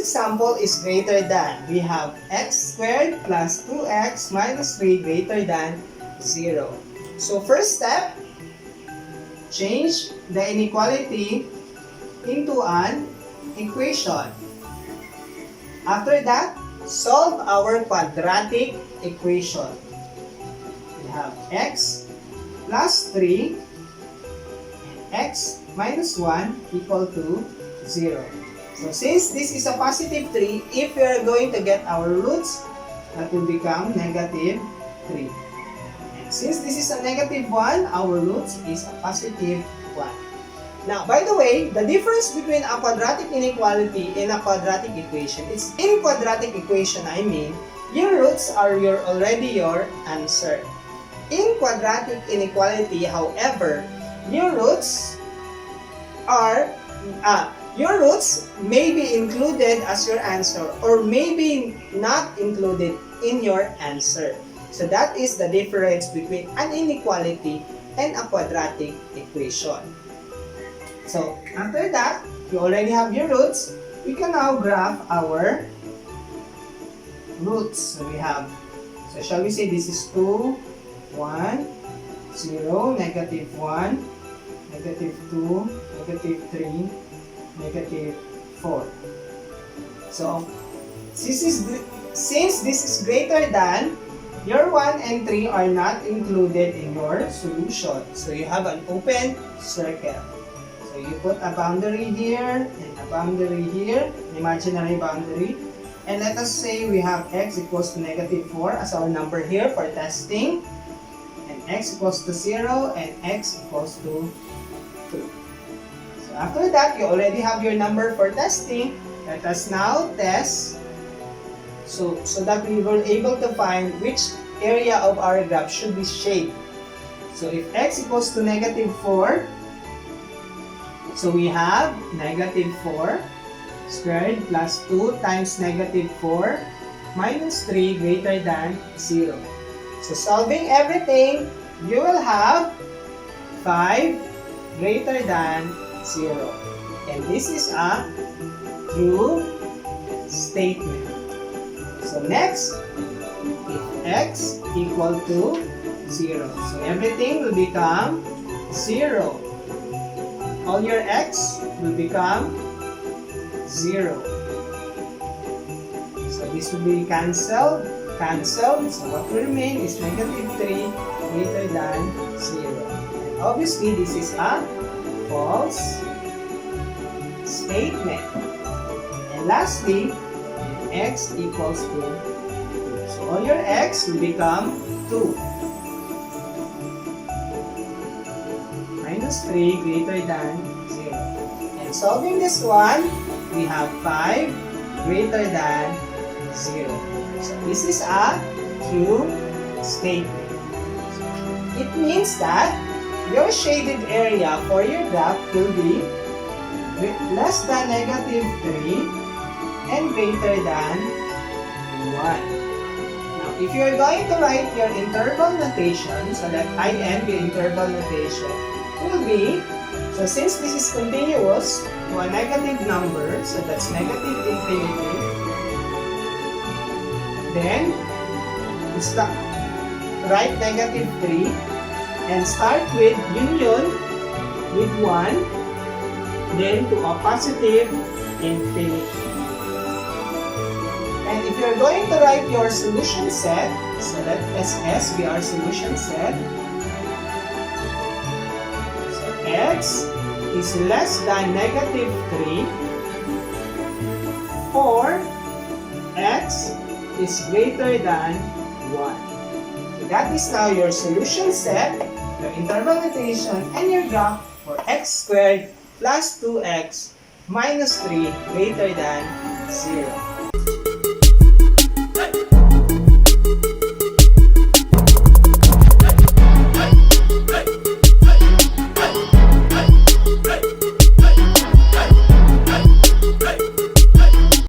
example is greater than. We have x squared plus 2x minus 3 greater than 0. So first step, change the inequality into an equation. After that, solve our quadratic equation. We have x plus 3 and x minus 1 equal to 0. So since this is a positive 3, if we are going to get our roots, that will become negative 3. And since this is a negative 1, our roots is a positive 1. Now, by the way, the difference between a quadratic inequality and a quadratic equation is in quadratic equation, I mean, your roots are already your answer. In quadratic inequality, however, your roots may be included as your answer or may be not included in your answer. So that is the difference between an inequality and a quadratic equation. So after that, you already have your roots. We can now graph our roots. So we have, so shall we say this is 2, 1, 0, negative 1, negative 2, negative 3, negative 4. So since this is greater than, your 1 and 3 are not included in your solution. So you have an open circle. So you put a boundary here and a boundary here, an imaginary boundary. And let us say we have x equals to negative 4 as our number here for testing. And x equals to 0 and x equals to 2. So after that, you already have your number for testing. Let us now test so that we were able to find which area of our graph should be shaded. So if x equals to negative 4, so we have negative 4 squared plus 2 times negative 4 minus 3 greater than 0. So solving everything, you will have 5 greater than 0. And this is a true statement. So next, if x equal to 0. So everything will become 0. All your x will become 0. So this will be cancelled. So what will remain is negative 3 greater than 0. And obviously, this is a false statement. And lastly, x equals to 2. So all your x will become 2. Minus 3 greater than 0. And solving this one, we have 5 greater than 0. So this is a true statement. It means that your shaded area for your graph will be less than negative 3 and greater than 1. Now, if you are going to write your interval notation, so that I end the interval notation, will be, so since this is continuous to a negative number, so that's negative infinity, then write negative 3 and start with union with 1, then to a positive infinity. And if you're going to write your solution set, so let SS be our solution set, x is less than negative 3 or x is greater than 1. So that is now your solution set, your interval notation, and your graph for x squared plus 2x minus 3 greater than 0.